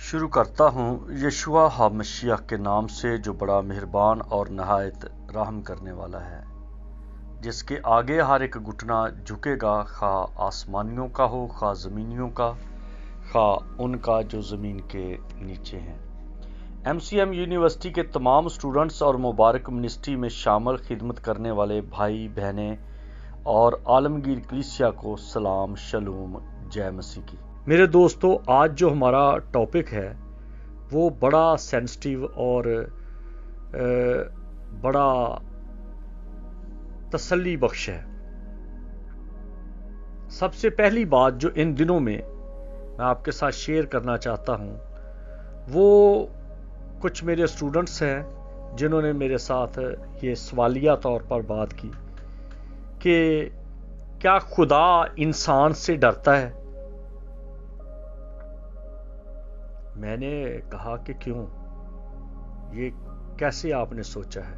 شروع کرتا ہوں یشوع ہا مسیح کے نام سے جو بڑا مہربان اور نہایت رحم کرنے والا ہے، جس کے آگے ہر ایک گھٹنا جھکے گا، خواہ آسمانیوں کا ہو خواہ زمینیوں کا، خواہ ان کا جو زمین کے نیچے ہیں۔ MCM یونیورسٹی کے تمام اسٹوڈنٹس اور مبارک منسٹری میں شامل خدمت کرنے والے بھائی بہنیں اور عالمگیر کلیسیا کو سلام، شلوم، جے مسیح کی۔ میرے دوستو، آج جو ہمارا ٹاپک ہے وہ بڑا سینسٹیو اور بڑا تسلی بخش ہے۔ سب سے پہلی بات جو ان دنوں میں آپ کے ساتھ شیئر کرنا چاہتا ہوں، وہ کچھ میرے اسٹوڈنٹس ہیں جنہوں نے میرے ساتھ یہ سوالیہ طور پر بات کی کہ کیا خدا انسان سے ڈرتا ہے؟ میں نے کہا کہ کیوں، یہ کیسے آپ نے سوچا ہے؟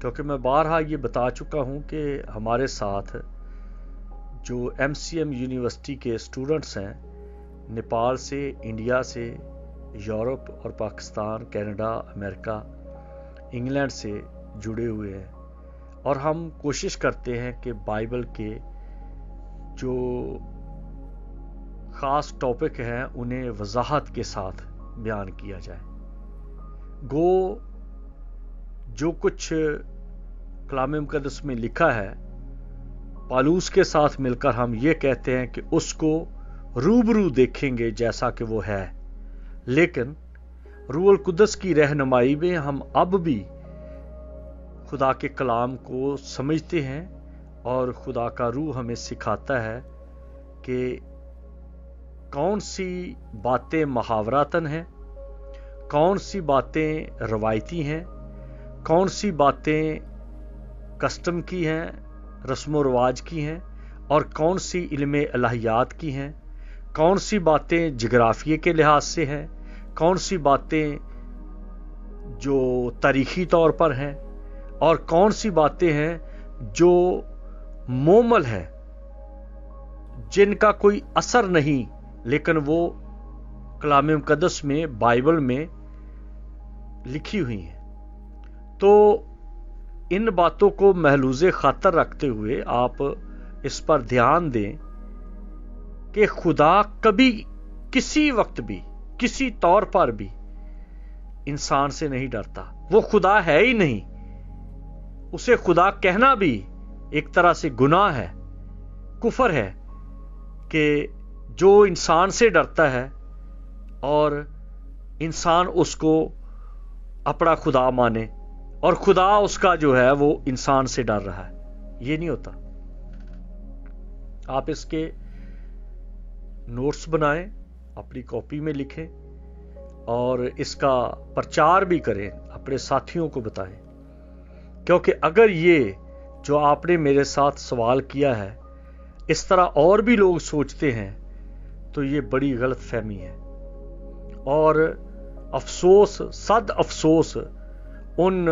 کیونکہ میں بارہا یہ بتا چکا ہوں کہ ہمارے ساتھ جو MCM یونیورسٹی کے اسٹوڈنٹس ہیں، نیپال سے، انڈیا سے، یورپ اور پاکستان، کینیڈا، امریکہ، انگلینڈ سے جڑے ہوئے ہیں، اور ہم کوشش کرتے ہیں کہ بائبل کے جو خاص ٹاپک ہیں انہیں وضاحت کے ساتھ بیان کیا جائے۔ گو جو کچھ کلام مقدس میں لکھا ہے، پالوس کے ساتھ مل کر ہم یہ کہتے ہیں کہ اس کو روبرو دیکھیں گے جیسا کہ وہ ہے، لیکن روح القدس کی رہنمائی میں ہم اب بھی خدا کے کلام کو سمجھتے ہیں، اور خدا کا روح ہمیں سکھاتا ہے کہ کون سی باتیں محاوراتن ہیں، کون سی باتیں روایتی ہیں، کون سی باتیں کسٹم کی ہیں، رسم و رواج کی ہیں، اور کون سی علم الہیات کی ہیں، کون سی باتیں جغرافیے کے لحاظ سے ہیں، کون سی باتیں جو تاریخی طور پر ہیں، اور کون سی باتیں ہیں جو مومل ہیں، جن کا کوئی اثر نہیں لیکن وہ کلام مقدس میں، بائبل میں لکھی ہوئی ہیں۔ تو ان باتوں کو محلوظ خاطر رکھتے ہوئے آپ اس پر دھیان دیں کہ خدا کبھی کسی وقت بھی کسی طور پر بھی انسان سے نہیں ڈرتا۔ وہ خدا ہے ہی نہیں، اسے خدا کہنا بھی ایک طرح سے گناہ ہے، کفر ہے، کہ جو انسان سے ڈرتا ہے اور انسان اس کو اپنا خدا مانے، اور خدا اس کا جو ہے وہ انسان سے ڈر رہا ہے۔ یہ نہیں ہوتا۔ آپ اس کے نوٹس بنائیں، اپنی کاپی میں لکھیں، اور اس کا پرچار بھی کریں، اپنے ساتھیوں کو بتائیں، کیونکہ اگر یہ جو آپ نے میرے ساتھ سوال کیا ہے اس طرح اور بھی لوگ سوچتے ہیں تو یہ بڑی غلط فہمی ہے، اور افسوس، صد افسوس ان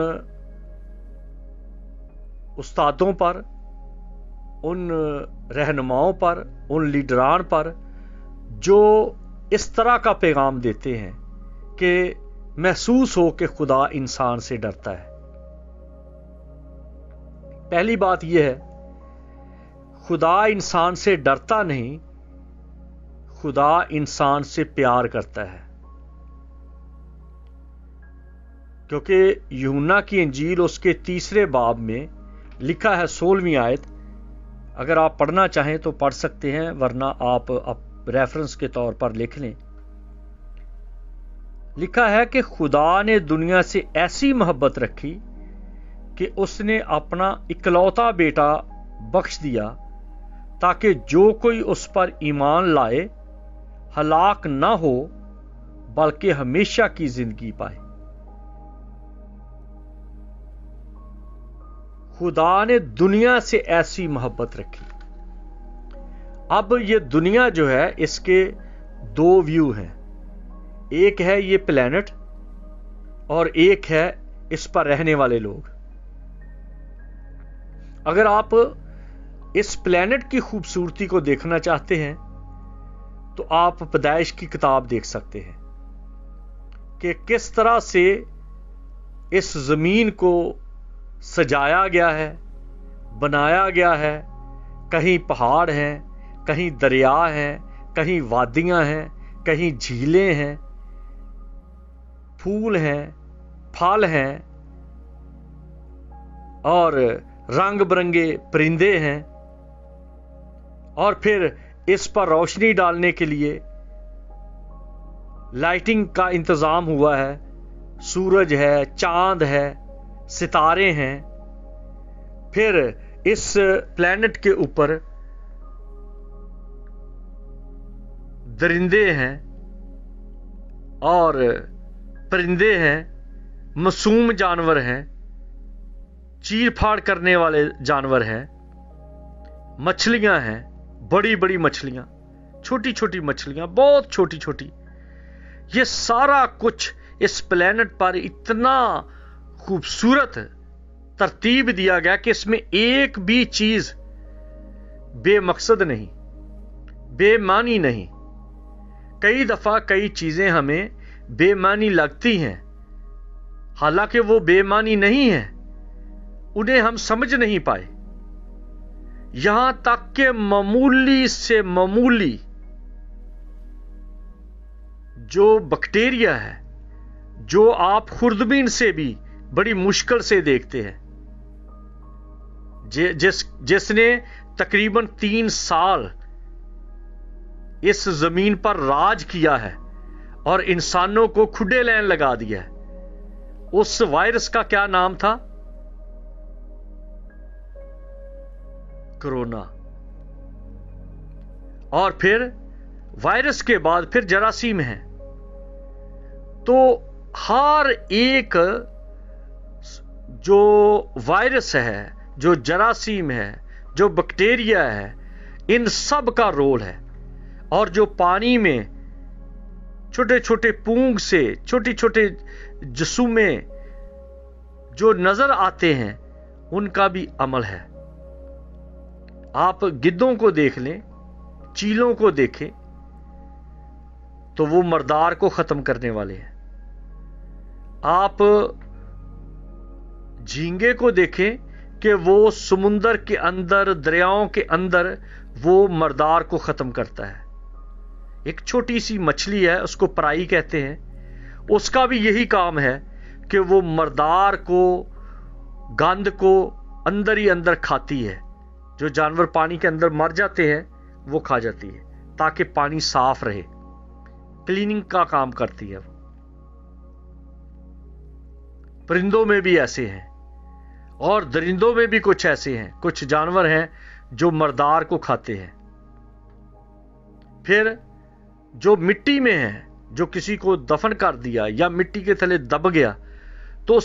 استادوں پر، ان رہنماؤں پر، ان لیڈران پر جو اس طرح کا پیغام دیتے ہیں کہ محسوس ہو کہ خدا انسان سے ڈرتا ہے۔ پہلی بات یہ ہے، خدا انسان سے ڈرتا نہیں، خدا انسان سے پیار کرتا ہے۔ کیونکہ یوحنا کی انجیل اس کے 3 باب میں لکھا ہے، 16ویں آیت، اگر آپ پڑھنا چاہیں تو پڑھ سکتے ہیں، ورنہ آپ ریفرنس کے طور پر لکھ لیں۔ لکھا ہے کہ خدا نے دنیا سے ایسی محبت رکھی کہ اس نے اپنا اکلوتا بیٹا بخش دیا، تاکہ جو کوئی اس پر ایمان لائے ہلاک نہ ہو بلکہ ہمیشہ کی زندگی پائے۔ خدا نے دنیا سے ایسی محبت رکھی۔ اب یہ دنیا جو ہے، اس کے 2 ویو ہیں، ایک ہے یہ پلینٹ اور ایک ہے اس پر رہنے والے لوگ۔ اگر آپ اس پلینٹ کی خوبصورتی کو دیکھنا چاہتے ہیں تو آپ پیدائش کی کتاب دیکھ سکتے ہیں۔ کہ کس طرح سے اس زمین کو سجایا گیا ہے، بنایا گیا ہے۔ کہیں پہاڑ ہیں، کہیں دریا ہیں، کہیں وادیاں ہیں، کہیں جھیلیں ہیں، پھول ہیں، پھل ہیں، اور رنگ برنگے پرندے ہیں، اور پھر اس پر روشنی ڈالنے کے لیے لائٹنگ کا انتظام ہوا ہے۔ سورج ہے، چاند ہے، ستارے ہیں۔ پھر اس پلینٹ کے اوپر درندے ہیں اور پرندے ہیں، معصوم جانور ہیں، چیر پھاڑ کرنے والے جانور ہیں، مچھلیاں ہیں، بڑی بڑی مچھلیاں، چھوٹی چھوٹی مچھلیاں، بہت چھوٹی چھوٹی۔ یہ سارا کچھ اس پلینٹ پر اتنا خوبصورت ترتیب دیا گیا کہ اس میں ایک بھی چیز بے مقصد نہیں، بے معنی نہیں۔ کئی دفعہ کئی چیزیں ہمیں بے معنی لگتی ہیں، حالانکہ وہ بے معنی نہیں ہیں، انہیں ہم سمجھ نہیں پائے۔ یہاں تک کہ معمولی سے معمولی جو بیکٹیریا ہے، جو آپ خوردبین سے بھی بڑی مشکل سے دیکھتے ہیں، جس نے تقریباً 3 سال اس زمین پر راج کیا ہے اور انسانوں کو کھڈے لین لگا دیا ہے، اس وائرس کا کیا نام تھا؟ کرونا۔ اور پھر وائرس کے بعد پھر جراثیم ہیں۔ تو ہر ایک جو وائرس ہے، جو جراثیم ہے، جو بیکٹیریا ہے، ان سب کا رول ہے۔ اور جو پانی میں چھوٹے چھوٹے پونگ سے چھوٹی چھوٹے جسومے جو نظر آتے ہیں، ان کا بھی عمل ہے۔ آپ گدوں کو دیکھ لیں، چیلوں کو دیکھیں تو وہ مردار کو ختم کرنے والے ہیں۔ آپ جھینگے کو دیکھیں کہ وہ سمندر کے اندر، دریاؤں کے اندر وہ مردار کو ختم کرتا ہے۔ ایک چھوٹی سی مچھلی ہے، اس کو پرائی کہتے ہیں، اس کا بھی یہی کام ہے کہ وہ مردار کو، گند کو اندر ہی اندر کھاتی ہے۔ جو جانور پانی کے اندر مر جاتے ہیں وہ کھا جاتی ہے تاکہ پانی صاف رہے، کلیننگ کا کام کرتی ہے۔ پرندوں میں بھی ایسے ہیں، اور درندوں میں بھی کچھ ایسے ہیں، کچھ جانور ہیں جو مردار کو کھاتے ہیں۔ پھر جو مٹی میں ہے، جو کسی کو دفن کر دیا یا مٹی کے تلے دب گیا، تو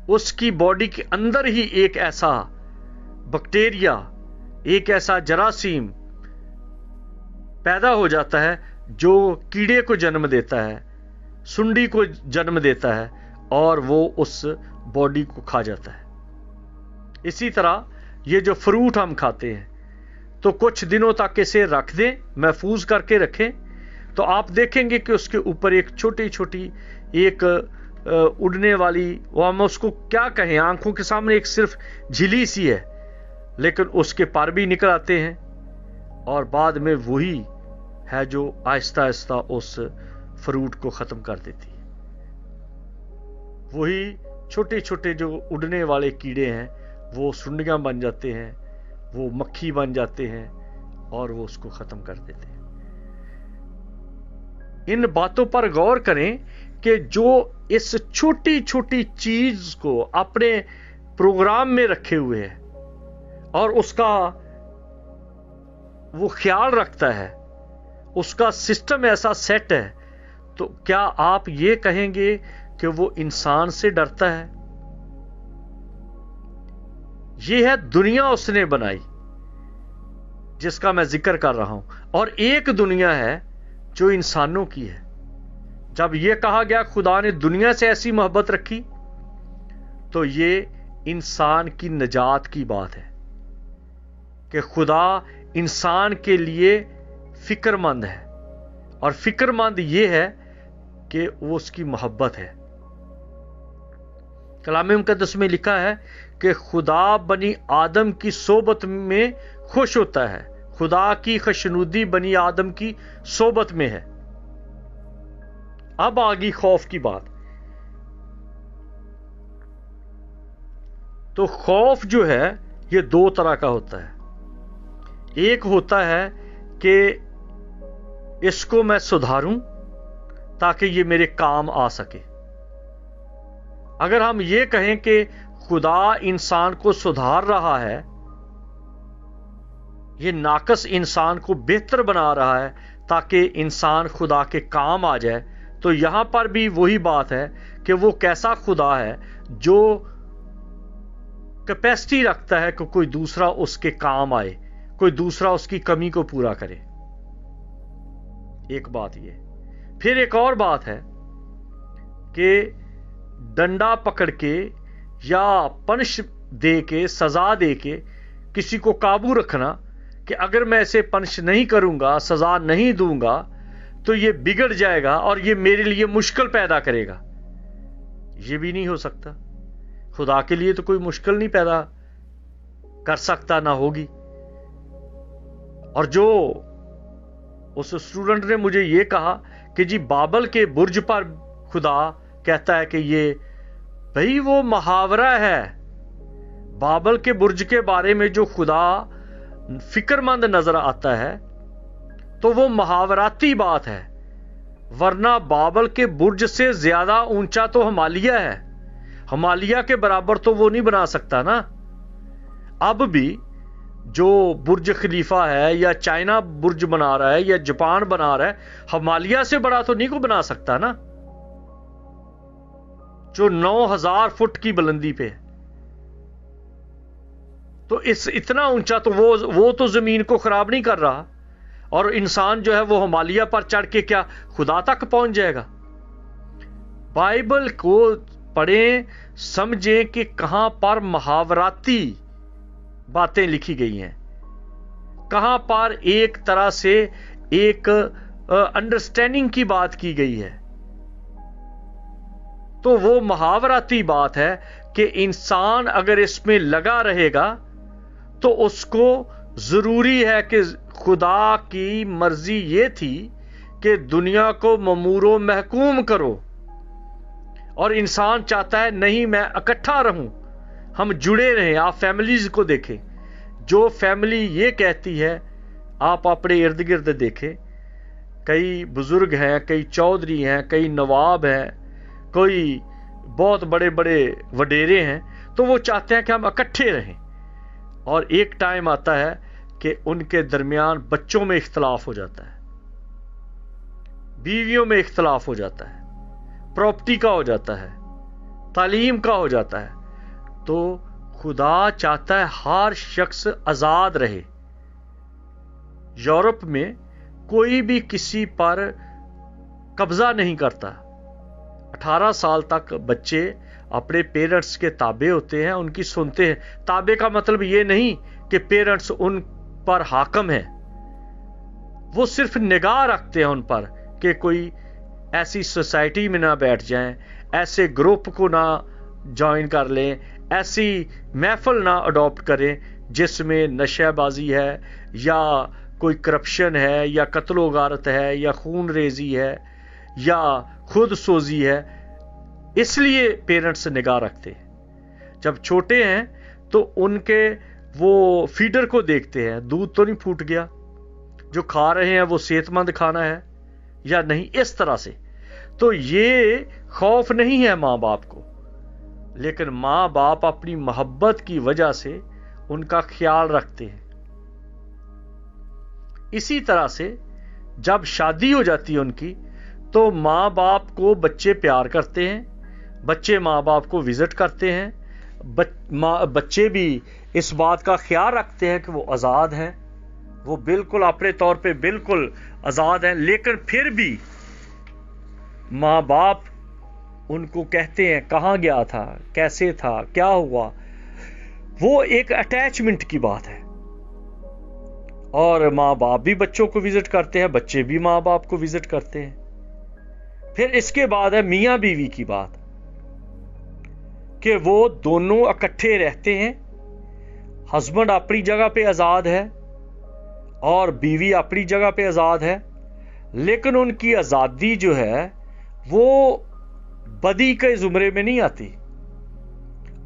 اس کی باڈی کے اندر ہی ایک ایسا بیکٹیریا، ایک ایسا جراثیم پیدا ہو جاتا ہے جو کیڑے کو جنم دیتا ہے، سنڈی کو جنم دیتا ہے، اور وہ اس باڈی کو کھا جاتا ہے۔ اسی طرح یہ جو فروٹ ہم کھاتے ہیں، تو کچھ دنوں تک اسے رکھ دیں، محفوظ کر کے رکھیں، تو آپ دیکھیں گے کہ اس کے اوپر ایک چھوٹی چھوٹی ایک اڑنے والی، وہ ہم اس کو کیا کہیں، آنکھوں کے سامنے ایک صرف جھلی سی ہے، لیکن اس کے پر بھی نکل آتے ہیں، اور بعد میں وہی ہے جو آہستہ آہستہ اس فروٹ کو ختم کر دیتی ہے۔ وہی چھوٹے چھوٹے جو اڑنے والے کیڑے ہیں، وہ سنڈیاں بن جاتے ہیں، وہ مکھی بن جاتے ہیں، اور وہ اس کو ختم کر دیتے ہیں۔ ان باتوں پر غور کریں کہ جو اس چھوٹی چھوٹی چیز کو اپنے پروگرام میں رکھے ہوئے ہے اور اس کا وہ خیال رکھتا ہے، اس کا سسٹم ایسا سیٹ ہے، تو کیا آپ یہ کہیں گے کہ وہ انسان سے ڈرتا ہے؟ یہ ہے دنیا اس نے بنائی جس کا میں ذکر کر رہا ہوں، اور ایک دنیا ہے جو انسانوں کی ہے۔ جب یہ کہا گیا خدا نے دنیا سے ایسی محبت رکھی، تو یہ انسان کی نجات کی بات ہے کہ خدا انسان کے لیے فکر مند ہے، اور فکر مند یہ ہے کہ وہ اس کی محبت ہے۔ کلام مقدس میں لکھا ہے کہ خدا بنی آدم کی صحبت میں خوش ہوتا ہے، خدا کی خوشنودی بنی آدم کی صحبت میں ہے۔ اب آگی خوف کی بات۔ تو خوف جو ہے یہ دو طرح کا ہوتا ہے۔ ایک ہوتا ہے کہ اس کو میں سدھاروں تاکہ یہ میرے کام آ سکے۔ اگر ہم یہ کہیں کہ خدا انسان کو سدھار رہا ہے، یہ ناقص انسان کو بہتر بنا رہا ہے تاکہ انسان خدا کے کام آ جائے، تو یہاں پر بھی وہی بات ہے کہ وہ کیسا خدا ہے جو کیپیسٹی رکھتا ہے کہ کوئی دوسرا اس کے کام آئے، کوئی دوسرا اس کی کمی کو پورا کرے۔ ایک بات یہ۔ پھر ایک اور بات ہے کہ ڈنڈا پکڑ کے یا پنش دے کے، سزا دے کے کسی کو قابو رکھنا کہ اگر میں اسے پنش نہیں کروں گا، سزا نہیں دوں گا تو یہ بگڑ جائے گا اور یہ میرے لیے مشکل پیدا کرے گا۔ یہ بھی نہیں ہو سکتا۔ خدا کے لیے تو کوئی مشکل نہیں پیدا کر سکتا، نہ ہوگی۔ اور جو اس اسٹوڈنٹ نے مجھے یہ کہا کہ جی بابل کے برج پر خدا کہتا ہے کہ یہ، بھئی وہ محاورہ ہے۔ بابل کے برج کے بارے میں جو خدا فکر مند نظر آتا ہے تو وہ محاوراتی بات ہے، ورنہ بابل کے برج سے زیادہ اونچا تو ہمالیہ ہے۔ ہمالیہ کے برابر تو وہ نہیں بنا سکتا نا۔ اب بھی جو برج خلیفہ ہے یا چائنا برج بنا رہا ہے یا جاپان بنا رہا ہے، ہمالیہ سے بڑا تو نہیں کو بنا سکتا نا، جو 9000 فٹ کی بلندی پہ ہے۔ تو اتنا اونچا تو وہ تو زمین کو خراب نہیں کر رہا، اور انسان جو ہے وہ ہمالیہ پر چڑھ کے کیا خدا تک پہنچ جائے گا؟ بائبل کو پڑھیں، سمجھیں کہ کہاں پر محاوراتی باتیں لکھی گئی ہیں، کہاں پر ایک طرح سے ایک انڈرسٹینڈنگ کی بات کی گئی ہے۔ تو وہ محاوراتی بات ہے کہ انسان اگر اس میں لگا رہے گا تو اس کو ضروری ہے کہ خدا کی مرضی یہ تھی کہ دنیا کو ممور و محکوم کرو، اور انسان چاہتا ہے نہیں میں اکٹھا رہوں، ہم جڑے رہیں۔ آپ فیملیز کو دیکھیں، جو فیملی یہ کہتی ہے، آپ اپنے ارد گرد دیکھیں، کئی بزرگ ہیں، کئی چودھری ہیں، کئی نواب ہیں، کوئی بہت بڑے بڑے وڈیرے ہیں، تو وہ چاہتے ہیں کہ ہم اکٹھے رہیں، اور ایک ٹائم آتا ہے کہ ان کے درمیان بچوں میں اختلاف ہو جاتا ہے، بیویوں میں اختلاف ہو جاتا ہے، پراپرٹی کا ہو جاتا ہے، تعلیم کا ہو جاتا ہے۔ تو خدا چاہتا ہے ہر شخص آزاد رہے۔ یورپ میں کوئی بھی کسی پر قبضہ نہیں کرتا۔ 18 سال تک بچے اپنے پیرنٹس کے تابع ہوتے ہیں، ان کی سنتے ہیں۔ تابع کا مطلب یہ نہیں کہ پیرنٹس ان پر حاکم ہیں، وہ صرف نگاہ رکھتے ہیں ان پر کہ کوئی ایسی سوسائٹی میں نہ بیٹھ جائیں، ایسے گروپ کو نہ جوائن کر لیں، ایسی محفل نہ اڈاپٹ کریں جس میں نشہ بازی ہے یا کوئی کرپشن ہے یا قتل و غارت ہے یا خون ریزی ہے یا خود سوزی ہے۔ اس لیے پیرنٹس نگاہ رکھتے ہیں۔ جب چھوٹے ہیں تو ان کے وہ فیڈر کو دیکھتے ہیں، دودھ تو نہیں پھوٹ گیا، جو کھا رہے ہیں وہ صحت مند کھانا ہے یا نہیں، اس طرح سے۔ تو یہ خوف نہیں ہے ماں باپ کو، لیکن ماں باپ اپنی محبت کی وجہ سے ان کا خیال رکھتے ہیں۔ اسی طرح سے جب شادی ہو جاتی ہے ان کی، تو ماں باپ کو بچے پیار کرتے ہیں، بچے ماں باپ کو وزٹ کرتے ہیں، بچے بھی اس بات کا خیال رکھتے ہیں کہ وہ آزاد ہیں، وہ بالکل اپنے طور پہ بالکل آزاد ہیں، لیکن پھر بھی ماں باپ ان کو کہتے ہیں کہاں گیا تھا، کیسے تھا، کیا ہوا۔ وہ ایک اٹیچمنٹ کی بات ہے، اور ماں باپ بھی بچوں کو وزٹ کرتے ہیں، بچے بھی ماں باپ کو وزٹ کرتے ہیں۔ پھر اس کے بعد ہے میاں بیوی کی بات کہ وہ دونوں اکٹھے رہتے ہیں. ہسبینڈ اپنی جگہ پہ آزاد ہے اور بیوی اپنی جگہ پہ آزاد ہے، لیکن ان کی آزادی جو ہے وہ بدی کے زمرے میں نہیں آتی.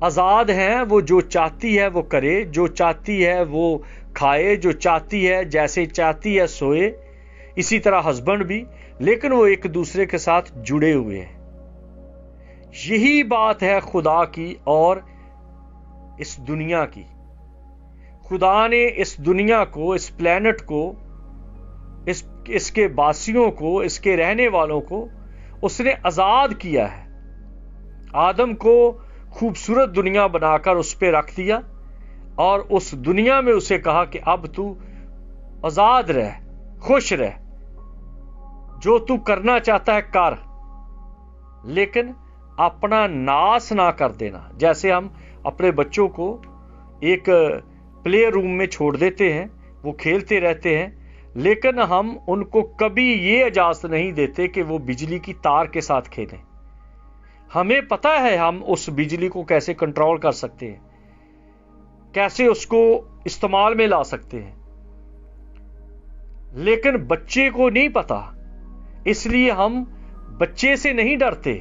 آزاد ہیں، وہ جو چاہتی ہے وہ کرے، جو چاہتی ہے وہ کھائے، جو چاہتی ہے جیسے چاہتی ہے سوئے. اسی طرح ہسبینڈ بھی، لیکن وہ ایک دوسرے کے ساتھ جڑے ہوئے ہیں. یہی بات ہے خدا کی اور اس دنیا کی. خدا نے اس دنیا کو، اس پلانٹ کو، اس کے باسیوں کو، اس کے رہنے والوں کو اس نے آزاد کیا ہے. آدم کو خوبصورت دنیا بنا کر اس پہ رکھ دیا اور اس دنیا میں اسے کہا کہ اب تو آزاد رہ، خوش رہ، جو تو کرنا چاہتا ہے کر، لیکن اپنا ناس نہ کر دینا. جیسے ہم اپنے بچوں کو ایک پلے روم میں چھوڑ دیتے ہیں، وہ کھیلتے رہتے ہیں، لیکن ہم ان کو کبھی یہ اجازت نہیں دیتے کہ وہ بجلی کی تار کے ساتھ کھیلیں. ہمیں پتہ ہے ہم اس بجلی کو کیسے کنٹرول کر سکتے ہیں، کیسے اس کو استعمال میں لا سکتے ہیں، لیکن بچے کو نہیں پتا. اس لیے ہم بچے سے نہیں ڈرتے،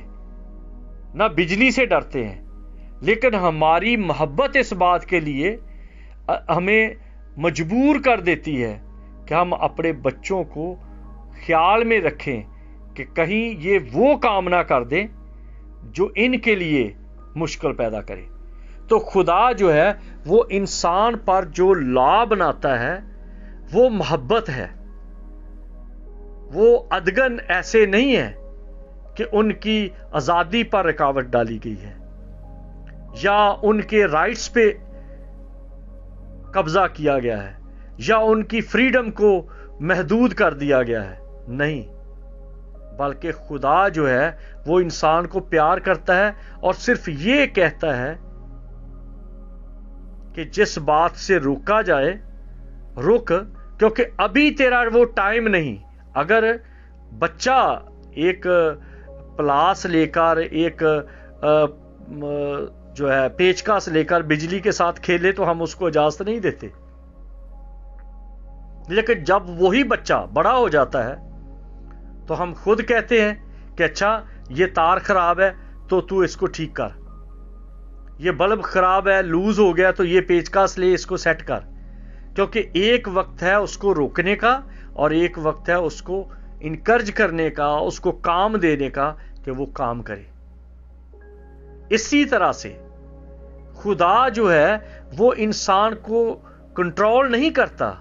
نہ بجلی سے ڈرتے ہیں، لیکن ہماری محبت اس بات کے لیے ہمیں مجبور کر دیتی ہے کہ ہم اپنے بچوں کو خیال میں رکھیں کہ کہیں یہ وہ کام نہ کر دیں جو ان کے لیے مشکل پیدا کرے. تو خدا جو ہے وہ انسان پر جو لا بناتا ہے وہ محبت ہے. وہ ادگن ایسے نہیں ہے کہ ان کی آزادی پر رکاوٹ ڈالی گئی ہے یا ان کے رائٹس پہ قبضہ کیا گیا ہے یا ان کی فریڈم کو محدود کر دیا گیا ہے. نہیں، بلکہ خدا جو ہے وہ انسان کو پیار کرتا ہے اور صرف یہ کہتا ہے کہ جس بات سے روکا جائے رک، کیونکہ ابھی تیرا وہ ٹائم نہیں. اگر بچہ ایک پلاس لے کر، ایک جو ہے پیچکس لے کر بجلی کے ساتھ کھیلے تو ہم اس کو اجازت نہیں دیتے، لیکن جب وہی بچہ بڑا ہو جاتا ہے تو ہم خود کہتے ہیں کہ اچھا یہ تار خراب ہے تو اس کو ٹھیک کر، یہ بلب خراب ہے، لوز ہو گیا تو یہ پیچکس لے اس کو سیٹ کر. کیونکہ ایک وقت ہے اس کو روکنے کا اور ایک وقت ہے اس کو انکرج کرنے کا، اس کو کام دینے کا کہ وہ کام کرے. اسی طرح سے خدا جو ہے وہ انسان کو کنٹرول نہیں کرتا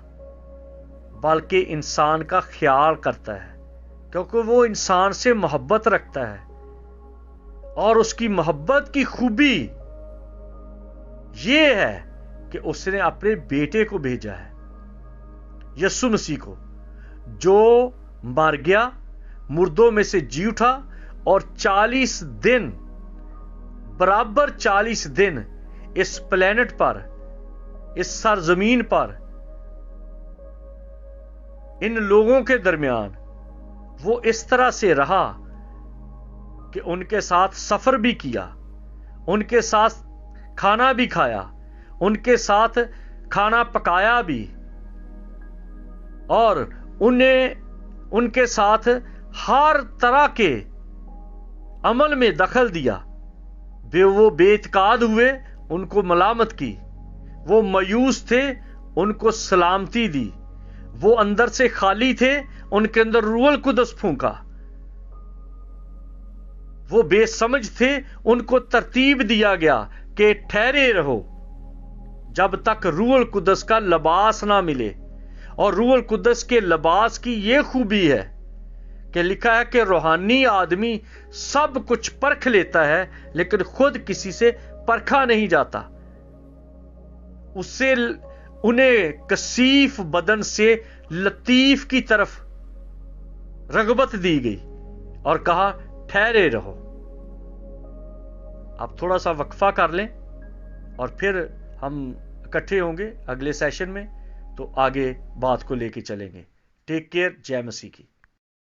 بلکہ انسان کا خیال کرتا ہے، کیونکہ وہ انسان سے محبت رکھتا ہے. اور اس کی محبت کی خوبی یہ ہے کہ اس نے اپنے بیٹے کو بھیجا ہے، یسوع مسیح کو، جو مر گیا، مردوں میں سے جی اٹھا اور 40 دن، برابر 40 دن اس پلانٹ پر، اس سرزمین پر، ان لوگوں کے درمیان وہ اس طرح سے رہا کہ ان کے ساتھ سفر بھی کیا، ان کے ساتھ کھانا بھی کھایا، ان کے ساتھ کھانا پکایا بھی، اور انہیں ان کے ساتھ ہر طرح کے عمل میں دخل دیا. وہ بے اعتقاد ہوئے، ان کو ملامت کی، وہ مایوس تھے، ان کو سلامتی دی، وہ اندر سے خالی تھے، ان کے اندر روح القدس پھونکا، وہ بے سمجھ تھے، ان کو ترتیب دیا گیا کہ ٹھہرے رہو جب تک روح القدس کا لباس نہ ملے. اور روح القدس کے لباس کی یہ خوبی ہے کہ لکھا ہے کہ روحانی آدمی سب کچھ پرکھ لیتا ہے لیکن خود کسی سے پرکھا نہیں جاتا. اس سے انہیں کثیف بدن سے لطیف کی طرف رغبت دی گئی اور کہا ٹھہرے رہو. اب تھوڑا سا وقفہ کر لیں اور پھر ہم اکٹھے ہوں گے اگلے سیشن میں، تو آگے بات کو لے کے چلیں گے. Take care. جے مسیح کی.